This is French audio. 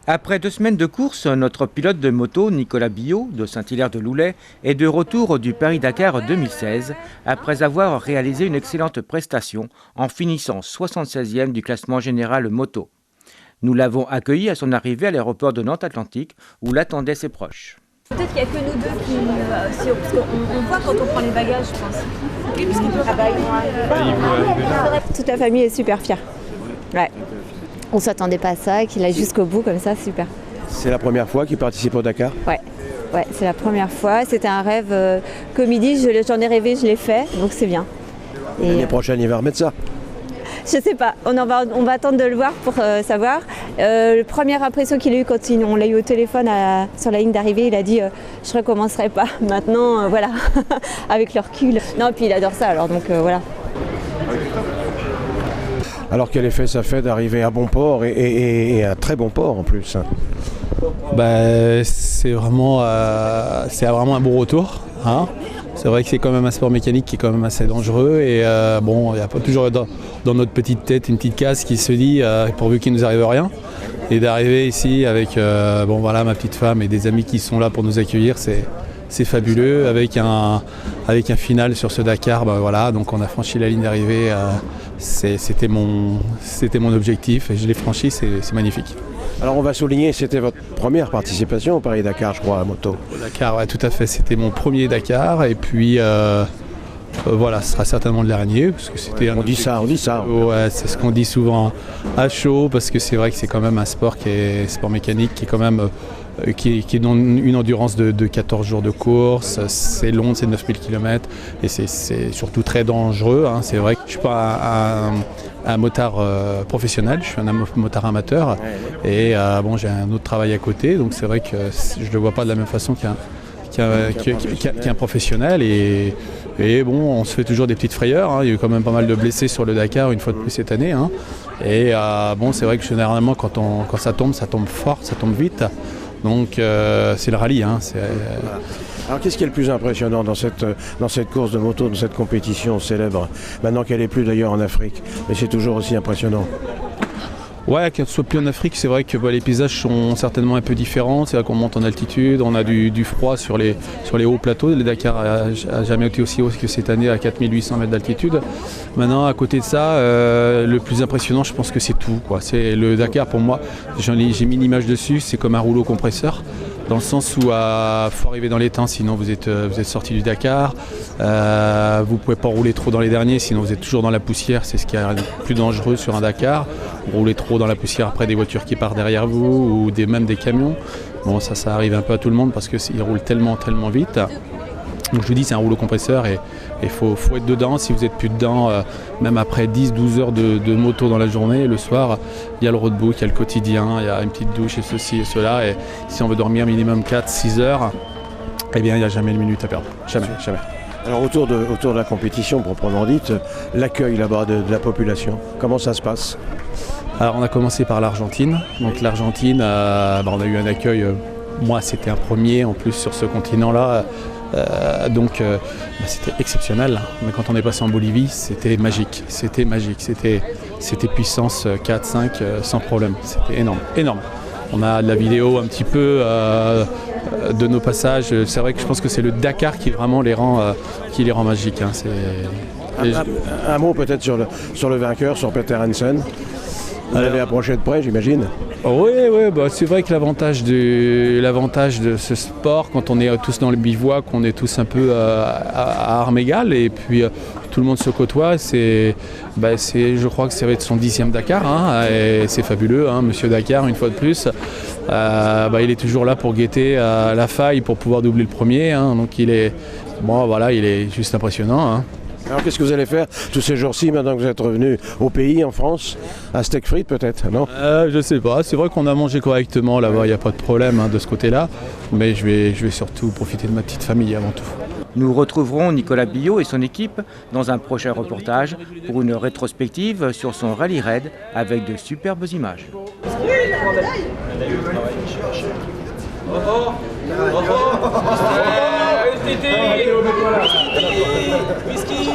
Après 2 semaines de course, notre pilote de moto, Nicolas Billot, de Saint-Hilaire-de-Loulay, est de retour du Paris-Dakar 2016, après avoir réalisé une excellente prestation en finissant 76e du classement général moto. Nous l'avons accueilli à son arrivée à l'aéroport de Nantes-Atlantique, où l'attendaient ses proches. Peut-être qu'il n'y a que nous deux qui... parce qu'on voit quand on prend les bagages, je pense. Oui, parce qu'ils peuvent... Toute la famille est super fière. Ouais. On ne s'attendait pas à ça, qu'il aille jusqu'au bout comme ça, super. C'est la première fois qu'il participe au Dakar ? Ouais, c'est la première fois. C'était un rêve, comme il dit, j'en ai rêvé, je l'ai fait, donc c'est bien. L'année prochaine, il va remettre ça ? Je sais pas, on va attendre de le voir pour savoir. La première impression qu'il a eue quand on l'a eu au téléphone sur la ligne d'arrivée, il a dit je recommencerai pas. Maintenant, voilà, avec le recul. Non, puis il adore ça, alors donc voilà. Alors quel effet ça fait d'arriver à bon port et à très bon port en plus ? C'est vraiment un bon retour. Hein. C'est vrai que c'est quand même un sport mécanique qui est quand même assez dangereux et il n'y a pas toujours dans notre petite tête une petite case qui se dit pourvu qu'il ne nous arrive rien. Et d'arriver ici avec ma petite femme et des amis qui sont là pour nous accueillir, c'est fabuleux. Avec un final sur ce Dakar, donc on a franchi la ligne d'arrivée. C'était mon objectif et je l'ai franchi, c'est magnifique. Alors on va souligner, c'était votre première participation au Paris-Dakar, je crois, à moto. Au Dakar, ouais, tout à fait, c'était mon premier Dakar et puis ce sera certainement le dernier. Parce que c'était on dit ça. Ouais, c'est ce qu'on dit souvent à chaud parce que c'est vrai que c'est quand même un sport qui est sport mécanique qui est quand même qui donne une endurance de 14 jours de course, c'est long, c'est 9000 km et c'est surtout très dangereux. Hein. C'est vrai que je ne suis pas un motard professionnel, je suis un motard amateur et j'ai un autre travail à côté, donc c'est vrai que je ne le vois pas de la même façon qu'un professionnel et on se fait toujours des petites frayeurs. Hein. Il y a eu quand même pas mal de blessés sur le Dakar une fois de plus cette année. Hein. Et c'est vrai que généralement quand ça tombe fort, ça tombe vite. Donc c'est le rallye. Hein. Alors qu'est-ce qui est le plus impressionnant dans cette course de moto, dans cette compétition célèbre, maintenant qu'elle n'est plus d'ailleurs en Afrique, mais c'est toujours aussi impressionnant. Ouais, qu'elle soit plus en Afrique, c'est vrai que les paysages sont certainement un peu différents. C'est vrai qu'on monte en altitude, on a du froid sur les hauts plateaux. Le Dakar n'a jamais été aussi haut que cette année à 4800 mètres d'altitude. Maintenant, à côté de ça, le plus impressionnant, je pense que c'est tout, quoi. C'est le Dakar, pour moi, j'ai mis une image dessus, c'est comme un rouleau compresseur. Dans le sens où il faut arriver dans les temps, sinon vous êtes sorti du Dakar. Vous ne pouvez pas rouler trop dans les derniers, sinon vous êtes toujours dans la poussière. C'est ce qui est le plus dangereux sur un Dakar. Vous roulez trop dans la poussière après des voitures qui partent derrière vous ou même des camions. Bon, ça arrive un peu à tout le monde parce qu'ils roulent tellement vite. Donc je vous dis, c'est un rouleau compresseur et il faut être dedans. Si vous n'êtes plus dedans, même après 10-12 heures de moto dans la journée, le soir, il y a le roadbook, il y a le quotidien, il y a une petite douche et ceci et cela. Et si on veut dormir minimum 4-6 heures, eh bien il n'y a jamais une minute à perdre. Jamais. Alors autour de la compétition proprement dite, l'accueil là-bas de la population, comment ça se passe ? Alors on a commencé par l'Argentine. Donc l'Argentine, on a eu un accueil, moi c'était un premier en plus sur ce continent-là. C'était exceptionnel, mais quand on est passé en Bolivie, c'était magique, c'était puissance 4-5 sans problème, c'était énorme. On a de la vidéo un petit peu de nos passages, c'est vrai que je pense que c'est le Dakar qui vraiment les rend magiques. Hein. Un mot peut-être sur le vainqueur, sur Peter Hansen. Vous l'avez approché de près, j'imagine. Oui, c'est vrai que l'avantage de ce sport, quand on est tous dans le bivouac, on est tous un peu à armes égales et puis tout le monde se côtoie. Je crois que ça va être son 10e Dakar, hein, et c'est fabuleux, hein, Monsieur Dakar, une fois de plus. Il est toujours là pour guetter la faille pour pouvoir doubler le premier, hein, donc il est juste impressionnant. Hein. Alors qu'est-ce que vous allez faire tous ces jours-ci maintenant que vous êtes revenu au pays, en France, à steak frites peut-être, non ? Je sais pas, c'est vrai qu'on a mangé correctement là-bas, il n'y a pas de problème de ce côté-là, mais je vais surtout profiter de ma petite famille avant tout. Nous retrouverons Nicolas Billot et son équipe dans un prochain reportage pour une rétrospective sur son rallye raid avec de superbes images. Whisky!